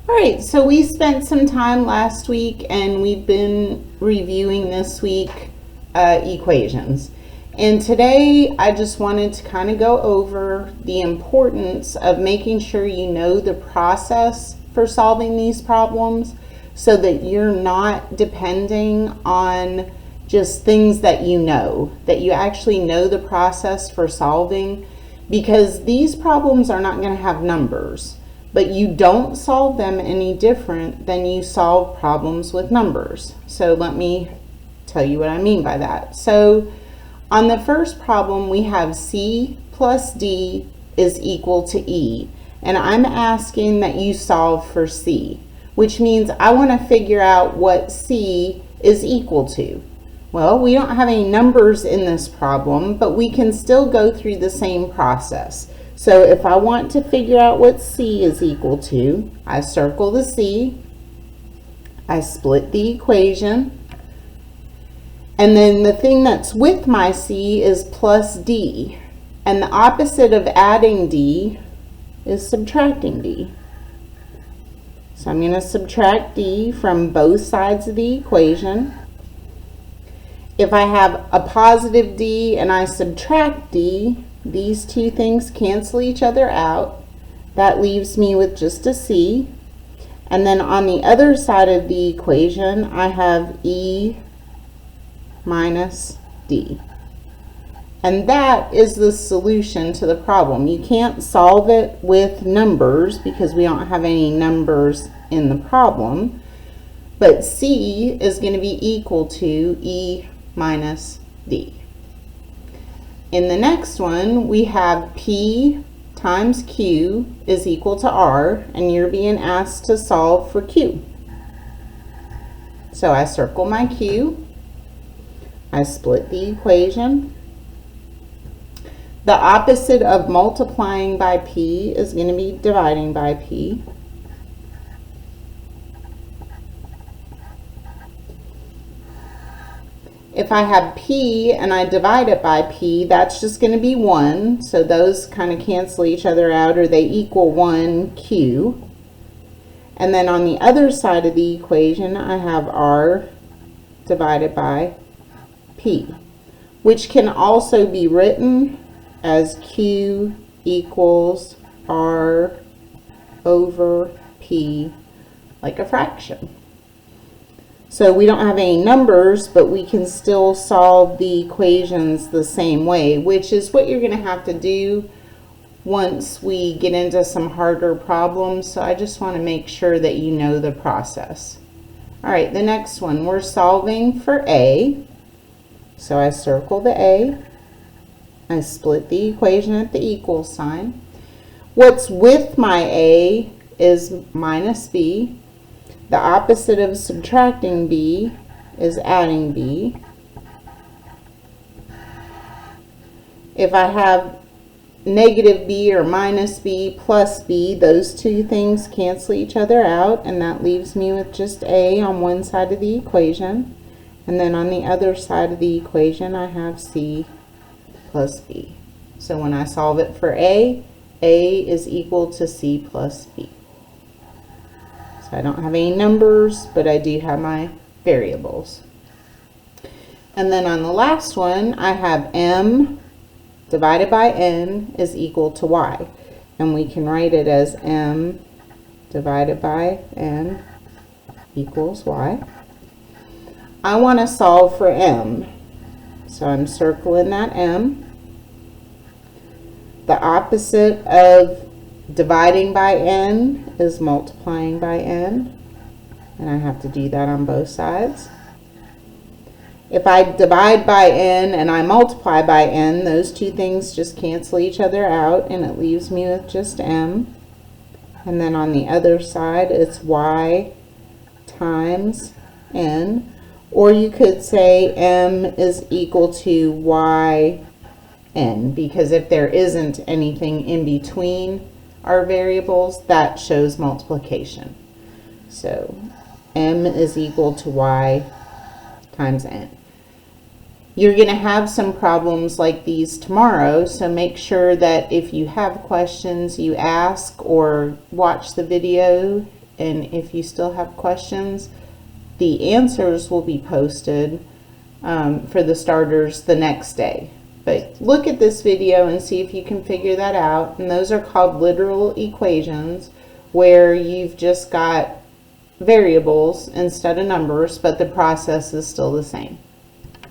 All right, so we spent some time last week and we've been reviewing this week equations. And today I just wanted to kind of go over the importance of making sure you know the process for solving these problems so that you're not depending on just things that you actually know the process for solving, because these problems are not going to have numbers. But you don't solve them any different than you solve problems with numbers. So let me tell you what I mean by that. So on the first problem, we have C plus D is equal to E. And I'm asking that you solve for C, which means I want to figure out what C is equal to. Well, we don't have any numbers in this problem, but we can still go through the same process. So if I want to figure out what C is equal to, I circle the C, I split the equation, and then the thing that's with my C is plus D. And the opposite of adding D is subtracting D. So I'm going to subtract D from both sides of the equation. If I have a positive D and I subtract D, these two things cancel each other out. That leaves me with just a C. And then on the other side of the equation, I have E minus D. And that is the solution to the problem. You can't solve it with numbers because we don't have any numbers in the problem. But C is going to be equal to E minus D. In the next one, we have P times Q is equal to R, and you're being asked to solve for Q. So I circle my Q, I split the equation. The opposite of multiplying by P is going to be dividing by P. If I have P and I divide it by P, that's just going to be 1. So those kind of cancel each other out, or they equal 1 Q. And then on the other side of the equation, I have R divided by P, which can also be written as Q equals R over P, like a fraction. So we don't have any numbers, but we can still solve the equations the same way, which is what you're going to have to do once we get into some harder problems. So I just want to make sure that you know the process. All right, the next one, we're solving for A. So I circle the A. I split the equation at the equal sign. What's with my A is minus B. The opposite of subtracting B is adding B. If I have negative B or minus B plus B, those two things cancel each other out, and that leaves me with just A on one side of the equation. And then on the other side of the equation, I have C plus B. So when I solve it for A is equal to C plus B. I don't have any numbers, but I do have my variables. And then on the last one, I have M divided by N is equal to Y. And we can write it as M divided by N equals Y. I want to solve for M. So I'm circling that M. The opposite of dividing by N is multiplying by N, and I have to do that on both sides. If I divide by N and I multiply by N, those two things just cancel each other out, and it leaves me with just M. And then on the other side, it's Y times N, or you could say M is equal to Y N, because if there isn't anything in between our variables, that shows multiplication. So M is equal to Y times N. You're going to have some problems like these tomorrow, so make sure that if you have questions, you ask or watch the video And if you still have questions, the answers will be posted for the starters the next day. But look at this video and see if you can figure that out. And those are called literal equations, where you've just got variables instead of numbers, but the process is still the same.